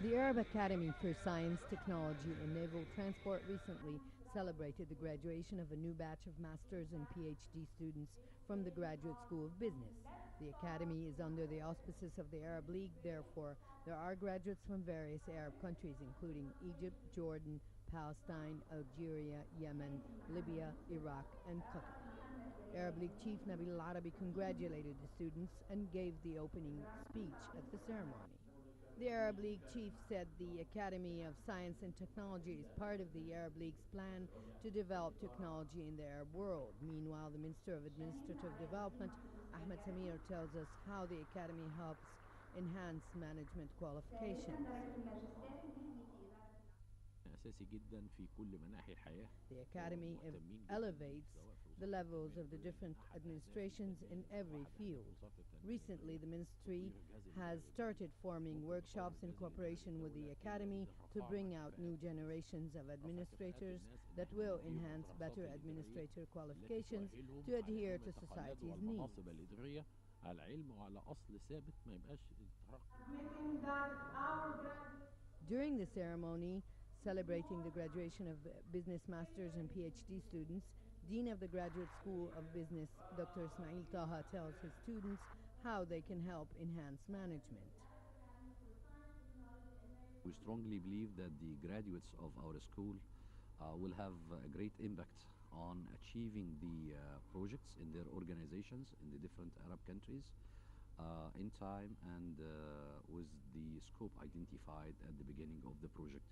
The Arab Academy for Science, Technology and Naval Transport recently celebrated the graduation of a new batch of master's and PhD students from the Graduate School of Business. The Academy is under the auspices of the Arab League, therefore, there are graduates from various Arab countries, including Egypt, Jordan, Palestine, Algeria, Yemen, Libya, Iraq, and Qatar. Arab League Chief Nabil Al-Arabi congratulated the students and gave the opening speech at the ceremony. The Arab League chief said the Academy of Science and Technology is part of the Arab League's plan to develop technology in the Arab world. Meanwhile, the Minister of Administrative Development, Ahmed Samir, tells us how the Academy helps enhance management qualifications. أساسي جدا في كل مناحي الحياة. The Academy elevates the levels of the different administrations in every field. Recently, the Ministry has started forming workshops in cooperation with the Academy to bring out new generations of administrators that will enhance better administrator qualifications to adhere to society's needs. على علم وعلى أصل ثابت ما يبقاش During the ceremony, celebrating the graduation of business masters and PhD students, Dean of the Graduate School of Business, Dr. Ismail Taha, tells his students how they can help enhance management. We strongly believe that the graduates of our school will have a great impact on achieving the projects in their organizations in the different Arab countries in time and with the scope identified at the beginning of the project.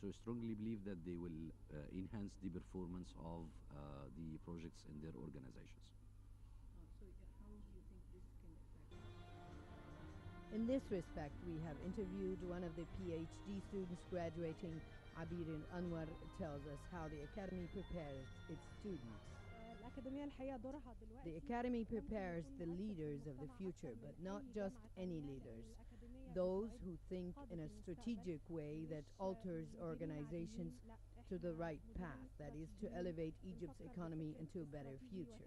So I strongly believe that they will enhance the performance of the projects in their organizations. So how do you think this can affect? In this respect, we have interviewed one of the PhD students graduating. Abir Anwar tells us how the Academy prepares its students. The Academy prepares the leaders of the future, but not just any leaders. Those who think in a strategic way that alters organizations to the right path, that is, to elevate Egypt's economy into a better future.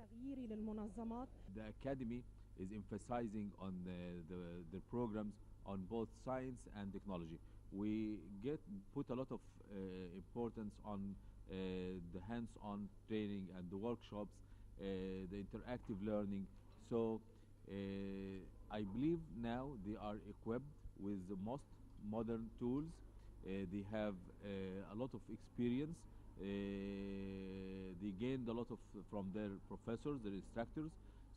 The Academy is emphasizing on the programs on both science and technology. We put a lot of importance on the hands-on training and the workshops, the interactive learning. So I believe now they are equipped with the most modern tools. They have a lot of experience. They gained a lot from their professors, their instructors.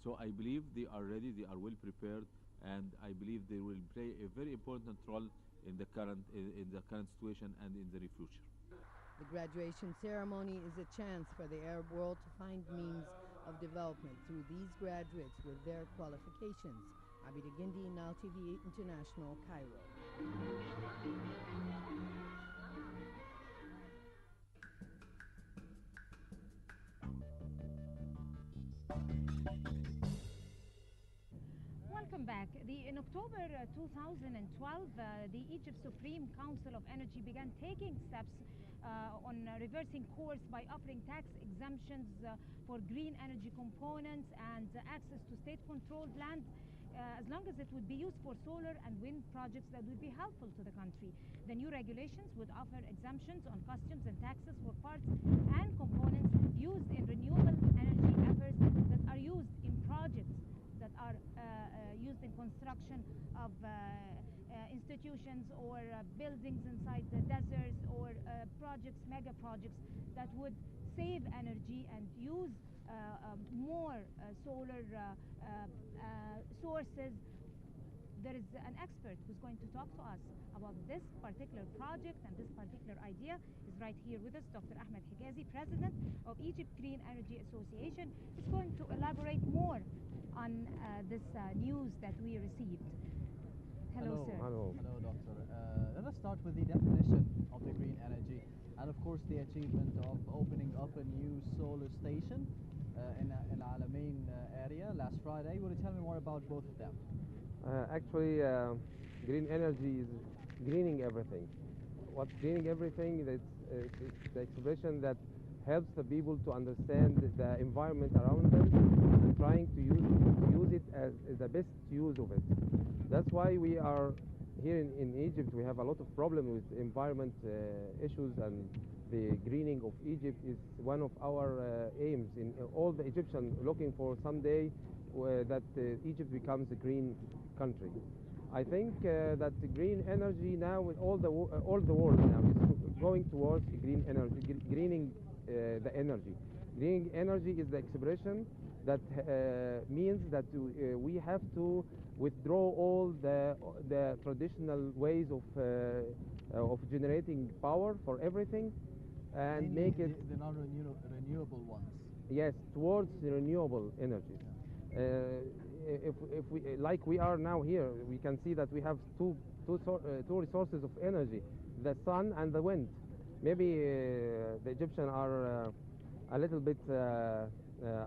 So I believe they are ready, they are well prepared, and I believe they will play a very important role in the current situation and in the future. The graduation ceremony is a chance for the Arab world to find means of development through these graduates with their qualifications. Abida Gindi, Nile TV International, Cairo. Welcome back. In October 2012, the Egypt Supreme Council of Energy began taking steps on reversing course by offering tax exemptions for green energy components and access to state-controlled land as long as it would be used for solar and wind projects that would be helpful to the country. The new regulations would offer exemptions on customs and taxes for parts and components used in renewable energy efforts that are used in projects that are used in construction of institutions or buildings inside the deserts or projects, mega projects that would save energy and use more solar sources. There is an expert who's going to talk to us about this particular project and this particular idea. Is right here with us, Dr. Ahmed Higazi, President of Egypt Green Energy Association. Is going to elaborate more on this news that we received. Hello, sir. Hello, doctor. Let us start with the definition of the green energy and, of course, the achievement of opening up a new solar station in Al-Alamein area last Friday. Will you tell me more about both of them? Actually, green energy is greening everything. What's greening everything? It's the expression that helps the people to understand the environment around them and trying to use it as the best use of it. That's why we are here in Egypt we have a lot of problem with environment issues, and the greening of Egypt is one of our aims in all the Egyptians looking for someday that Egypt becomes a green country. I think that the green energy now with all the world now is going towards green energy, greening the energy. Green energy is the expression that means that we have to withdraw all the traditional ways of generating power for everything, and Mainly make it the non-renewable ones. yes towards the renewable energies. Yeah. If we like we are now here, we can see that we have two resources of energy, the sun and the wind. Maybe the Egyptians are a little bit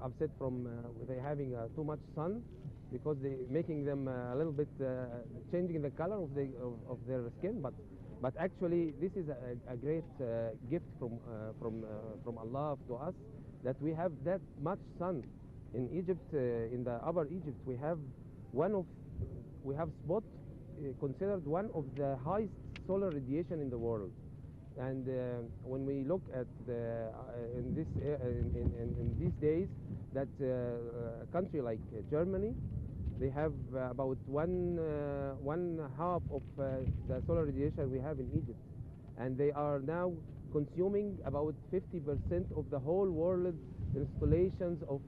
upset from they having too much sun, because they making them a little bit changing the color of their skin, but actually this is a great gift from Allah to us, that we have that much sun in Egypt. In the Upper Egypt we have spot considered one of the highest solar radiation in the world. And when we look at in these days, that a country like Germany, they have about one half of the solar radiation we have in Egypt, and they are now consuming about 50% of the whole world installations of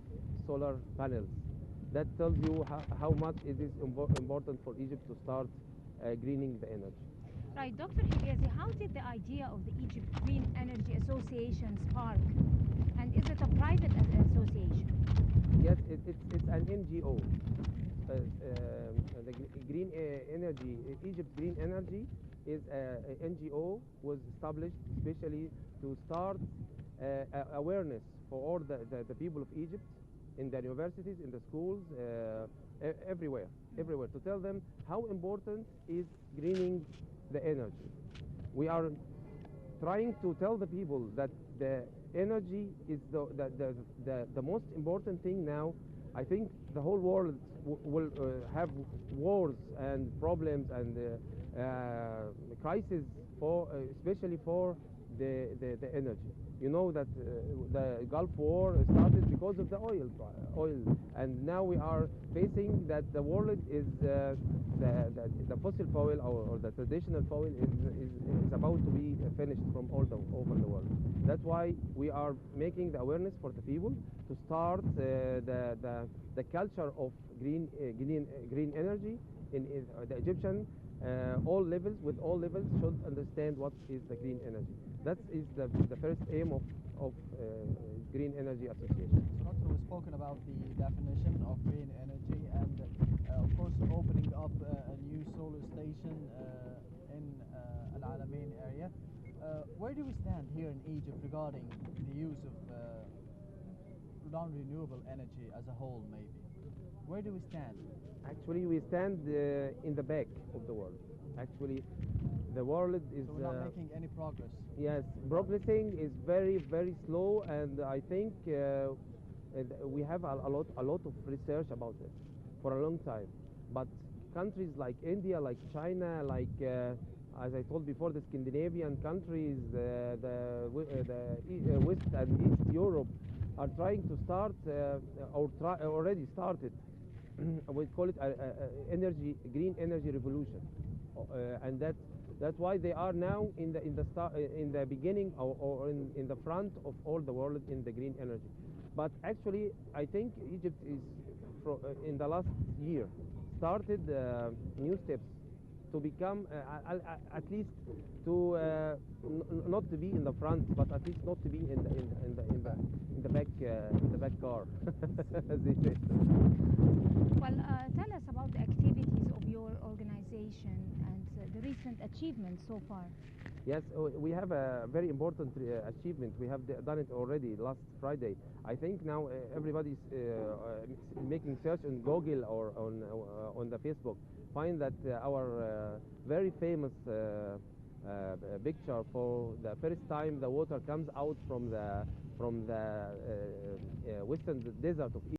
solar panels. That tells you how much it is important for Egypt to start greening the energy. Right, Dr. Higazi, how did the idea of the Egypt Green Energy Association spark? And is it a private association? Yes, it's an NGO. The Green Energy, Egypt Green Energy is a NGO, was established especially to start awareness for all the people of Egypt, in the universities, in the schools, everywhere, to tell them how important is greening the energy. We are trying to tell the people that the energy is the most important thing now. I think the whole world will have wars and problems and crises for especially for the energy. You know that the Gulf War started because of the oil, and now we are facing that the world is the fossil fuel or the traditional fuel is about to be finished from all over the world. That's why we are making the awareness for the people to start the culture of green energy in the Egyptian. All levels should understand what is the green energy. That is the first aim of Green Energy Association. So, Doctor, we've spoken about the definition of green energy, and of course opening up a new solar station in Al Alamein area. Where do we stand here in Egypt regarding the use of non-renewable energy as a whole, maybe? Where do we stand? Actually, we stand in the back of the world. Actually, the world is... So we're not making any progress? Yes, progressing is very, very slow, and I think we have a lot of research about it for a long time. But countries like India, like China, like, as I told before, the Scandinavian countries, the West and East Europe are trying to start, already started. We call it green energy revolution, and that's why they are now in the beginning or in the front of all the world in the green energy. But actually, I think Egypt is in the last year started new steps to become at least to not to be in the front, but at least not to be in the back car, as they say. Well, tell us about the activities of your organization and the recent achievements so far. Yes, we have a very important achievement. We have done it already last Friday. I think now everybody's making search on Google or on the Facebook, find that our very famous picture for the first time the water comes out from the western desert of Egypt.